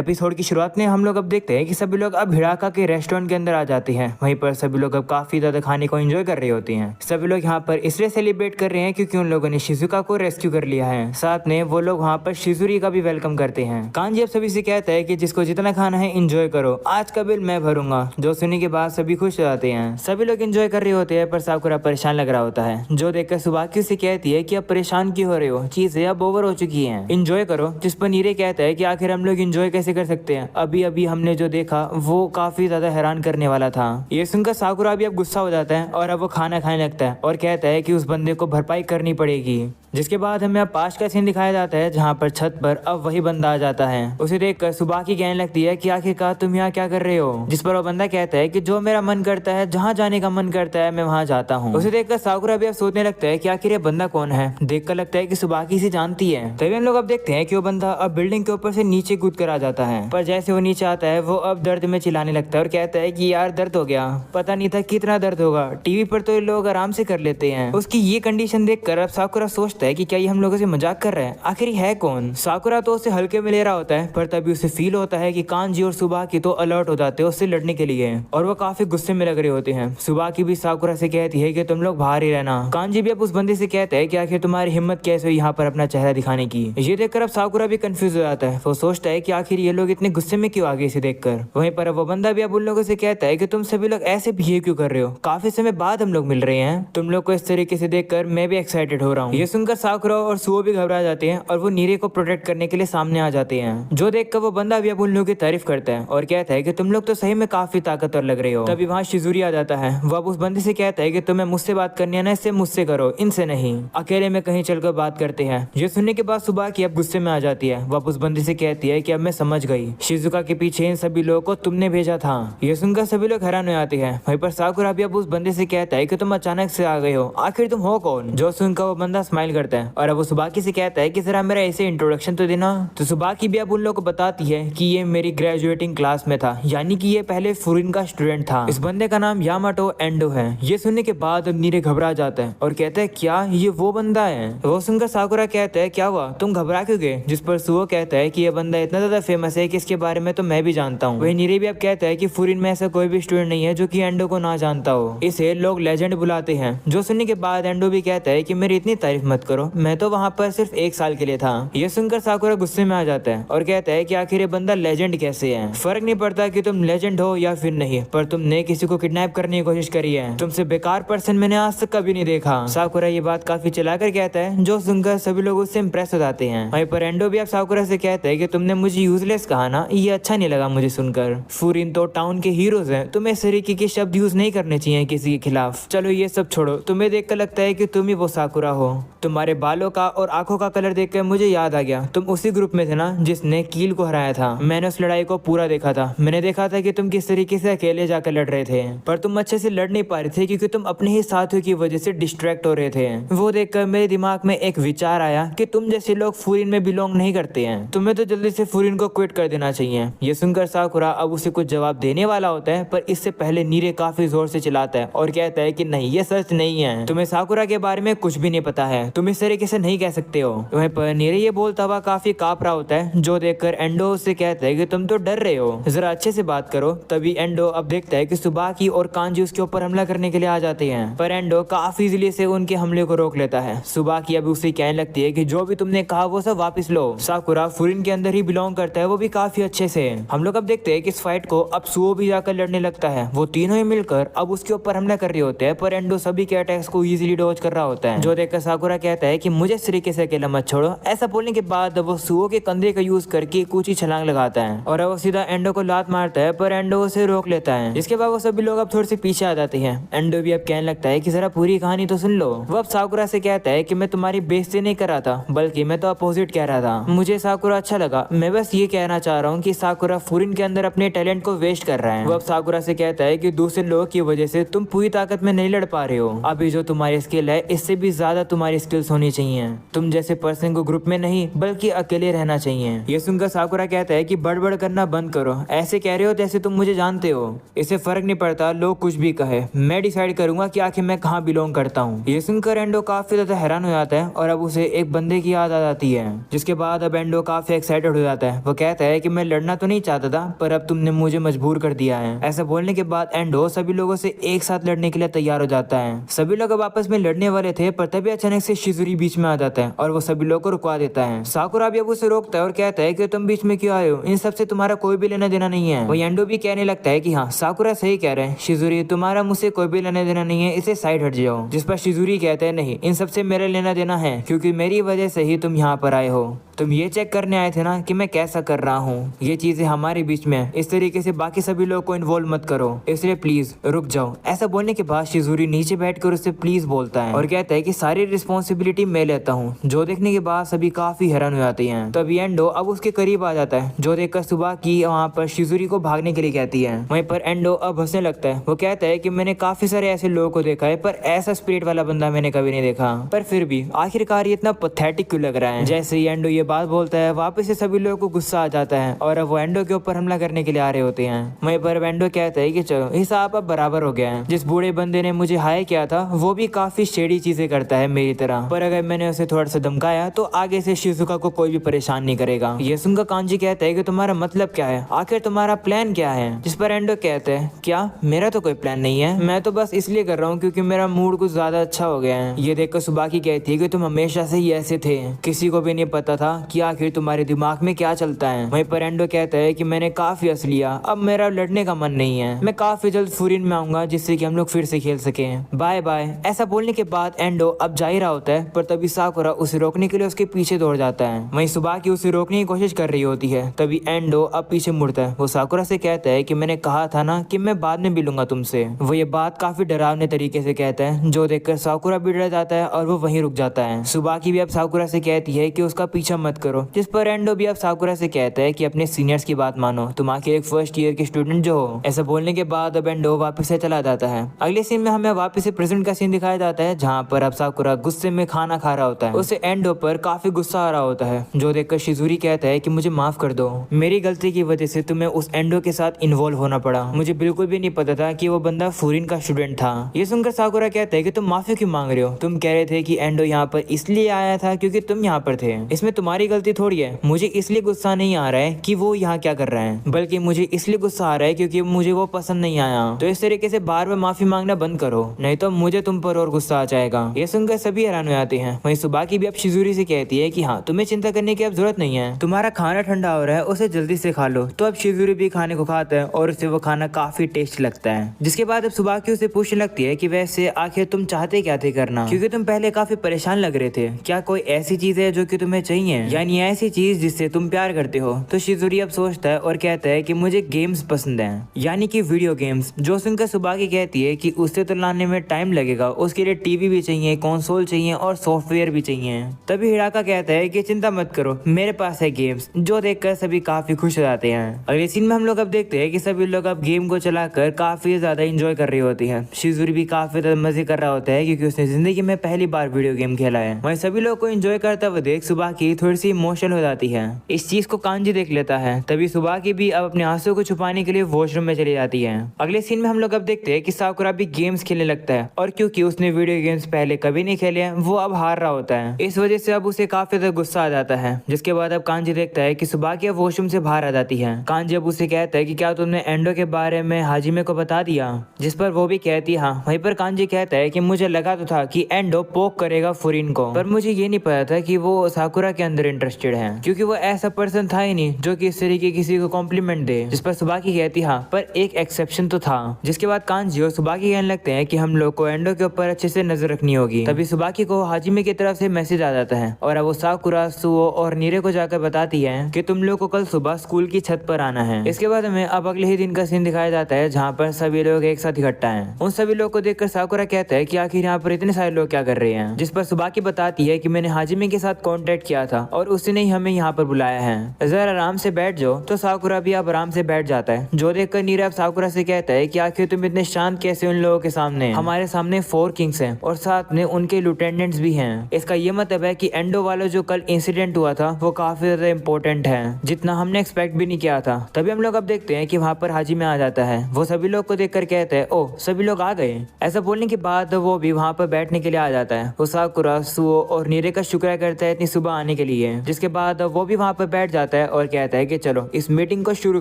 Episode की शुरुआत में हम लोग अब देखते हैं कि सभी लोग अब हिड़ाका के रेस्टोरेंट के अंदर आ जाते हैं। वहीं पर सभी लोग अब काफी ज्यादा खाने को एंजॉय कर रही होती हैं। सभी लोग यहाँ पर इसलिए सेलिब्रेट कर रहे हैं क्योंकि उन लोगों ने शिजुका को रेस्क्यू कर लिया है। साथ में वो लोग वहाँ पर शिजुरी का भी वेलकम करते हैं। कांजी अब सभी से कहता है कि जिसको जितना खाना है एंजॉय करो, आज का बिल मैं भरूंगा। जो सुनने के बाद सभी खुश हो जाते हैं। सभी लोग एंजॉय कर रहे होते हैं पर साकुरा परेशान लग रहा होता है। जो देखकर सुबाकी उसे कहती है कि अब परेशान क्यों हो रहे हो, चीजें अब ओवर हो चुकी हैं, एंजॉय करो। जिस पर नीरे कहता है कि आखिर हम लोग एंजॉय कैसे कर सकते हैं, अभी अभी हमने जो देखा वो काफी ज्यादा हैरान करने वाला था। ये सुनकर साकुरा भी अब गुस्सा हो जाता है और अब वो खाना खाने लगता है और कहता है कि उस बंदे को भरपाई करनी पड़ेगी। जिसके बाद हमें अब पास का सीन दिखाया जाता है जहाँ पर छत पर अब वही बंदा आ जाता है। उसे देखकर सुबाकी कहने लगती है कि आखिरकार तुम यहाँ क्या कर रहे हो। जिस पर वो बंदा कहता है कि जो मेरा मन करता है, जहाँ जाने का मन करता है, मैं वहाँ जाता हूँ। उसे देखकर साकुरा भी अब सोचने लगता है कि आखिर ये बंदा कौन है। देखकर लगता है कि सुबाकी से जानती है। तभी हम लोग अब देखते हैं कि वो बंदा अब बिल्डिंग के ऊपर से नीचे कूद कर आ जाता है। पर जैसे वो नीचे आता है वो अब दर्द में चिल्लाने लगता है और कहता है कि यार दर्द हो गया, पता नहीं था कितना दर्द होगा, टीवी पर तो ये लोग आराम से कर लेते हैं। उसकी ये कंडीशन देखकर अब साकुरा सोचता है कि क्या ये हम लोगों से मजाक कर रहा है, आखिर ये है कौन। साकुरा तो उसे हल्के में ले रहा होता है पर तभी उसे फील होता है कि कांजी और सुबाकी तो अलर्ट हो जाते हैं उससे लड़ने के लिए और वो काफी गुस्से में लग रहे होते हैं। सुबाकी भी साकुरा से कहती है कि तुम लोग बाहर ही रहना। कांजी भी अब उस बंदे से कहता है कि आखिर तुम्हारी हिम्मत कैसे हुई यहाँ पर अपना चेहरा दिखाने की। ये देखकर अब साकुरा भी कंफ्यूज हो जाता है। वो सोचता है कि आखिर ये लोग इतने गुस्से में क्यों आ गए इसे देखकर। वहीं पर वो बंदा भी अब उन लोगों से कहता है कि तुम सभी लोग ऐसे बिहेव क्यों कर रहे हो, काफी समय बाद हम लोग मिल रहे हैं, तुम लोग को इस तरीके से देखकर मैं भी एक्साइटेड हो रहा हूँ। ये सुनकर साकुरा और सुओ भी घबरा जाते हैं और वो नीरे को प्रोटेक्ट करने के लिए सामने आ जाते हैं। जो देखकर वो बंदा भी अब उन लोगों की तारीफ करता है और कहता है कि तुम लोग तो सही में काफी ताकतवर लग रहे हो। तभी वहाँ शिजुरी आ जाता है। वो अब उस बंदे से कहता है कि तुम्हें मुझसे बात करनी है ना, इससे मुझसे करो, इनसे नहीं। अकेले में कहीं चलकर बात करते हैं। ये सुनने के बाद सुबाकी अब गुस्से में आ जाती है। वो उस बंदे से कहती है कि अब मैं समझ गई, शिजुका के पीछे इन सभी लोगों को तुमने भेजा था। ये सुनकर सभी लोग हैरान हो जाते हैं। वहीं पर साकुरा भी अब उस बंदे से कहता है कि तुम अचानक से आ गए हो, आखिर तुम हो कौन। जो सुनकर वो बंदा स्माइल करता है और अब वो सुबाकी से कहता है कि जरा मेरा ऐसे इंट्रोडक्शन तो देना। तो सुबाकी भी अब उन लोगों को बताती है कि ये मेरी ग्रेजुएटिंग क्लास में था, यानी कि ये पहले फुरिन का स्टूडेंट था। इस बंदे का नाम यामाटो एंडो है। ये सुनने के बाद अब नीरे घबरा जाता है और कहता है क्या ये वो बंदा है। वो सुनकर साकुरा कहता है क्या हुआ, तुम घबरा क्यों गए। जिस पर सुओ कहता है कि ये बंदा इतना ज्यादा फेमस है कि इसके बारे में तो मैं भी जानता हूँ। वही नीरे भी अब कहता है कि फुरिन में ऐसा कोई भी स्टूडेंट नहीं है जो कि एंडो को ना जानता हो, इसे लोग लेजेंड बुलाते हैं। जो सुनने के बाद एंडो भी कहता है कि मेरी इतनी तारीफ मत करो, मैं तो वहाँ पर सिर्फ 1 साल के लिए था। ये सुनकर साकुरा गुस्से में आ जाता है और कहता है कि आखिर ये बंदा लेजेंड कैसे है। फर्क नहीं पड़ता कि तुम लेजेंड हो या फिर नहीं, पर तुमने किसी को किडनैप करने की कोशिश करी है, तुमसे बेकार पर्सन मैंने आज तक कभी नहीं देखा। साकुरा ये बात काफी चलाकर कहता है, जो सुनकर सभी लोग उससे इम्प्रेस हो जाते हैं। वहीं पर एंडो भी अब साकुरा से कहता है कि तुमने मुझे यूजलेस कहा ना, ये अच्छा नहीं लगा मुझे सुनकर। फुरिन तो टाउन के हीरोज हैं, तुम्हें इस तरीके के शब्द यूज नहीं करने चाहिए किसी के खिलाफ। चलो ये सब छोड़ो, तुम्हें देखकर लगता है कि तुम ही वो साकुरा हो। तुम्हारे बालों का और आंखों का कलर देखकर मुझे याद आ गया, तुम उसी ग्रुप में थे ना जिसने कील को हराया था। मैंने उस लड़ाई को पूरा देखा था। मैंने देखा था कि तुम किस तरीके से अकेले जाकर लड़ रहे थे, पर तुम अच्छे से लड़ नहीं पा रहे थे क्योंकि तुम अपने ही साथियों की वजह से डिस्ट्रैक्ट हो रहे थे। वो देखकर मेरे दिमाग में एक विचार आया कि तुम जैसे लोग फुरिन में बिलोंग नहीं करते हैं, तुम्हें तो जल्दी से फुरिन को क्विट कर देना चाहिए। ये सुनकर साकुरा अब उसे कुछ जवाब देने वाला होता है, पर इससे पहले नीरे काफी जोर से चिल्लाता है और कहता है कि नहीं, ये सच नहीं है, तुम्हें साकुरा के बारे में कुछ भी नहीं पता है, तुम इस तरीके से नहीं कह सकते हो। वहीं पर नीरे ये बोलता हुआ काफी कांप रहा होता है। जो देखकर एंडो से कहता है कि तुम तो डर रहे हो, जरा अच्छे से बात करो। तभी एंडो अब देखता है कि सुबाकी और कांजी उसके ऊपर हमला करने के लिए आ जाते हैं, पर एंडो काफी इजीली से उनके हमले को रोक लेता है। सुबाकी अब उसे कहने लगती है कि जो भी तुमने कहा वो सब वापस लो। साकुरा फुरिन के अंदर ही बिलोंग करता है, वो भी काफी अच्छे से। हम लोग अब देखते हैं कि इस फाइट को अब सुओ भी जाकर लड़ने लगता है। वो तीनों ही मिलकर अब उसके ऊपर हमला कर रहे होते हैं, पर एंडो सभी के अटैक्स को इजीली डॉज कर रहा होता है। जो देखकर साकुरा कहता है कि मुझे इस तरीके से अकेला मत छोड़ो। ऐसा बोलने के बाद वो सुओ के कंधे का यूज करके ऊंची छलांग लगाता है और वो सीधा एंडो को लात मारता है, पर एंडो उसे रोक लेता है। इसके बाद वो सभी लोग अब थोड़े से पीछे आ जाते हैं। एंडो भी अब कहने लगता है कि जरा पूरी कहानी तो सुन लो। वो अब साकुरा से कहता है कि मैं तुम्हारी बेइज्जती नहीं कर रहा था, बल्कि मैं तो अपोजिट कह रहा था। मुझे साकुरा अच्छा लगा, मैं बस ये कहना चाह रहा हूँ कि साकुरा फुरिन के अंदर अपने टैलेंट को वेस्ट कर रहा है। वो अब साकुरा से कहता है कि दूसरे लोगों की वजह से तुम पूरी ताकत में नहीं लड़ पा रहे हो। अभी जो तुम्हारी स्किल है इससे भी ज्यादा तुम्हारी स्किल स्किल्स होनी चाहिए। तुम जैसे पर्सन को ग्रुप में नहीं बल्कि अकेले रहना चाहिए। ये सुनकर साकुरा कहता है कि बड़बड़ करना बंद करो, ऐसे कह रहे हो जैसे तुम मुझे जानते हो। इससे फर्क नहीं पड़ता लोग कुछ भी कहे, मैं डिसाइड करूंगा कि आखिर मैं कहाँ बिलोंग करता हूँ। ये सुनकर एंडो काफी ज्यादा हैरान हो जाता है और अब उसे एक बंदे की याद आ जाती है, जिसके बाद अब एंडो काफी एक्साइटेड हो जाता है। वो कहता है कि मैं लड़ना तो नहीं चाहता था पर अब तुमने मुझे मजबूर कर दिया है। ऐसा बोलने के बाद एंडो सभी लोगों से एक साथ लड़ने के लिए तैयार हो जाता है। सभी लोग अब आपस में लड़ने वाले थे पर तभी अचानक से शिजुरी बीच में आ जाता है और वो सभी लोग को रुकवा देता है। साकुरा भी अब उसे रोकता है और कहता है कि तुम बीच में क्यों आए हो, इन सबसे तुम्हारा कोई भी लेना देना नहीं है। वही एंडो भी कहने लगता है कि हाँ साकुरा सही कह रहे हैं, शिजुरी तुम्हारा मुझसे कोई भी लेना देना नहीं है, इसे साइड हट जाओ। जिस पर शिजुरी कहते हैं नहीं, इन सबसे मेरा लेना देना है क्योंकि मेरी वजह से ही तुम यहाँ पर आए हो। तुम ये चेक करने आए थे ना कि मैं कैसा कर रहा हूँ, ये चीजें हमारे बीच में है, इस तरीके से बाकी सभी लोग को इन्वॉल्व मत करो, इसलिए प्लीज रुक जाओ। ऐसा बोलने के बाद शिजुरी नीचे बैठकर उससे प्लीज बोलता है और कहता है कि सारी रिस्पॉन्सिबिलिटी मैं लेता हूँ। जो देखने के बाद सभी काफी हैरान हो जाते हैं। तभी एंडो अब उसके करीब आ जाता है, जो देखकर सुबह की वहाँ पर शिजुरी को भागने के लिए कहती है। वहीं पर एंडो अब हंसने लगता है। वो कहता है कि मैंने काफी सारे ऐसे लोगों को देखा है पर ऐसा स्पिरिट वाला बंदा मैंने कभी नहीं देखा, पर फिर भी आखिरकार ये इतना पथेटिक क्यों लग रहा है। जैसे ही एंडो ये बात बोलता है वापस से सभी लोगों को गुस्सा आ जाता है और अब वो एंडो के ऊपर हमला करने के लिए आ रहे होते हैं। वहीं पर एंडो कहता है कि चलो हिसाब अब बराबर हो गया है, जिस बूढ़े बंदे ने मुझे हायर किया था वो भी काफी शेडी चीजें करता है मेरी तरह, पर अगर मैंने उसे थोड़ा सा धमकाया तो आगे से शिजुका को कोई भी परेशान नहीं करेगा। ये सुनकर कांजी कहता है कि तुम्हारा मतलब क्या है, आखिर तुम्हारा प्लान क्या है। जिस पर एंडो कहते हैं क्या मेरा तो कोई प्लान नहीं है, मैं तो बस इसलिए कर रहा हूँ क्योंकि मेरा मूड कुछ ज्यादा अच्छा हो गया है। ये देखकर सुबाकी कहती है कि तुम हमेशा से ही ऐसे थे, किसी को भी नहीं पता था कि आखिर तुम्हारे दिमाग में क्या चलता है। वहीं पर एंडो कहता है कि मैंने काफी हंस लिया, अब मेरा लड़ने का मन नहीं है, मैं काफी जल्द फुरिन में आऊंगा जिससे कि हम लोग फिर से खेल सके, बाय बाय। ऐसा बोलने के बाद एंडो अब जा ही रहा होता है पर तभी साकुरा उसे रोकने के लिए उसके पीछे दौड़ जाता है। वहीं सुबाकी उसे रोकने की कोशिश कर रही होती है, तभी एंडो अब पीछे मुड़ता है। वो साकुरा से कहता है कि मैंने कहा था ना कि मैं बाद में मिलूंगा तुमसे। वो ये बात काफी डरावने तरीके से कहता है, जो देखकर साकुरा भी डर जाता है और वो वहीं रुक जाता है। सुबाकी भी अब साकुरा से कहती है कि उसका पीछा मत करो, जिस पर एंडो भी अब साकुरा से कहता है कि अपने सीनियर्स की बात मानो, तुम आखिर एक फर्स्ट ईयर के स्टूडेंट जो हो। ऐसा बोलने के बाद अब एंडो वापस से चला जाता है। अगले सीन में हमें वापस से प्रेजेंट का सीन दिखाया जाता है, जहाँ पर अब साकुरा गुस्से में खाना खा रहा होता है। उसे एंडो पर काफी गुस्सा आ रहा होता है, जो देखकर शिजुरी कहता है कि मुझे माफ कर दो, मेरी गलती की वजह से तुम्हें उस एंडो के साथ इन्वॉल्व होना पड़ा, मुझे बिल्कुल भी नहीं पता था कि वो बंदा फुरिन का स्टूडेंट था। ये सुनकर साकुरा कहता है कि तुम माफी क्यों मांग रहे हो, तुम कह रहे थे कि एंडो यहाँ पर इसलिए आया था क्योंकि तुम यहाँ पर थे, इसमें तुम्हारी गलती थोड़ी है। मुझे इसलिए गुस्सा नहीं आ रहा है कि वो यहाँ क्या कर रहा है, बल्कि मुझे इसलिए गुस्सा आ रहा है क्योंकि मुझे वो पसंद नहीं आया। तो इस तरीके से बार बार माफी मांगना बंद करो, नहीं तो मुझे तुम पर और गुस्सा आ जाएगा। ये सुनकर सभी हैरान हो जाते हैं। वहीं सुबाकी भी अब शिजुरी से कहती है कि हाँ तुम्हें चिंता करने की अब जरूरत नहीं है, तुम्हारा खाना ठंडा हो रहा है, उसे जल्दी से खा लो। तो अब शिजुरी भी खाने को खाता है और उसे वो खाना काफी टेस्ट लगता है। जिसके बाद अब सुबाकी उसे पूछने लगती है कि वैसे आखिर तुम चाहते क्या थे करना, क्योंकि तुम पहले काफी परेशान लग रहे थे, क्या कोई ऐसी चीज है जो कि तुम्हें चाहिए, यानी ऐसी चीज जिससे तुम प्यार करते हो। तो शिजुरी अब सोचता है और कहता है कि मुझे गेम्स पसंद हैं, यानी कि वीडियो गेम्स। जो सुनकर सुबाकी कहती है कि उससे तो लाने में टाइम लगेगा, उसके लिए टीवी भी चाहिए, कंसोल चाहिए और सॉफ्टवेयर भी चाहिए। तभी हिराका कहता है कि चिंता मत करो, मेरे पास है गेम्स। जो देखकर सभी काफी खुश हो जाते हैं। अगले सीन में हम लोग अब देखते हैं कि सभी लोग अब गेम को चलाकर काफी ज्यादा एंजॉय कर रही होती है। शिजुरी भी काफी ज्यादा मजे कर रहा होता है क्योंकि उसने जिंदगी में पहली बार वीडियो गेम खेला है। वहीं सभी लोग को एंजॉय करता हुआ देख सुबाकी थोड़ी सी इमोशनल हो जाती है। इस चीज को कांजी देख लेता है, तभी सुबाकी भी अब अपने आंसू को छुपाने के लिए वॉशरूम में चली जाती है। अगले सीन में हम लोग अब देखते हैं कि साकुरा भी गेम्स खेलने लगता है और क्योंकि उसने वीडियो गेम्स पहले कभी नहीं खेले हैं, वो अब हार रहा होता है। इस वजह से अब उसे काफी ज्यादा गुस्सा आ जाता है। जिसके बाद अब कांजी देखता है कि सुबाकी अब वॉशरूम से बाहर आ जाती है। कांजी अब उसे कहता है कि क्या तुमने एंडो के बारे में हाजिमे को बता दिया, जिस पर वो भी कहती है हाँ। वहीं पर कांजी कहता है कि मुझे लगा तो था कि एंडो पोक करेगा फुरिन को, पर मुझे ये नहीं पता था कि वो साकुरा के अंदर इंटरेस्टेड है, क्योंकि वो ऐसा पर्सन था ही नहीं जो कि इस तरीके किसी को कॉम्प्लीमेंट दे। जिस पर सुबाकी कहती हाँ, पर एक एक्सेप्शन तो था। जिसके बाद कांजी और सुबाकी कहने लगते हैं कि हम लोग को एंडो के ऊपर अच्छे से नजर रखनी होगी। तभी सुबाकी को हाजिमे की तरफ से मैसेज आ जाता है और अब वो साकुरा, सुओ और नीरे को जाकर बताती है कि तुम लोग को कल सुबह स्कूल की छत पर आना है। इसके बाद हमें अब अगले ही दिन का सीन दिखाया जाता है, जहाँ पर सभी लोग एक साथ इकट्ठा हैं। उन सभी लोग को देखकर साकुरा कहता है कि आखिर यहाँ पर इतने सारे लोग क्या कर रहे हैं। जिस पर सुबाकी बताती है कि मैंने हाजिमे के साथ कांटेक्ट किया था और उसने ही हमें यहाँ पर बुलाया है, जरा आराम से बैठ जाओ। तो साकुरा भी अब आराम से बैठ जाता है। जो देखकर नीरा अब साकुरा से कहता है कि आखिर तुम इतने शांत कैसे उन लोगों के सामने? हमारे सामने 4 किंग्स हैं और साथ में उनके लिeutenants भी हैं। इसका ये मतलब है कि एंडो वाला जो कल इंसिडेंट हुआ था वो काफी ज्यादा इम्पोर्टेंट है, जितना हमने एक्सपेक्ट भी नहीं किया था। तभी हम लोग अब देखते हैं कि वहाँ पर हाजी में आ जाता है। वो सभी लोग को देखकर कहते हैं, ओह सभी लोग आ गए। ऐसा बोलने के बाद वो भी वहाँ पर बैठने के लिए आ जाता है। वो साकुरा, सुओ और नीरे का शुक्र करता है इतनी सुबह आने के लिए, जिसके बाद वो भी वहाँ पर बैठ जाता है और कहता है कि चलो इस मीटिंग को शुरू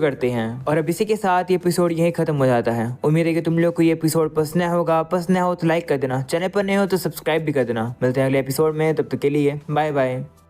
करते हैं। और अब इसी के साथ ये एपिसोड यहीं खत्म हो जाता है। उम्मीद है कि तुम लोग को ये एपिसोड पसंद होगा। पसंद हो तो लाइक कर देना, चैनल पर नए हो तो सब्सक्राइब भी कर देना। मिलते हैं अगले एपिसोड में, तब तक के लिए बाय बाय।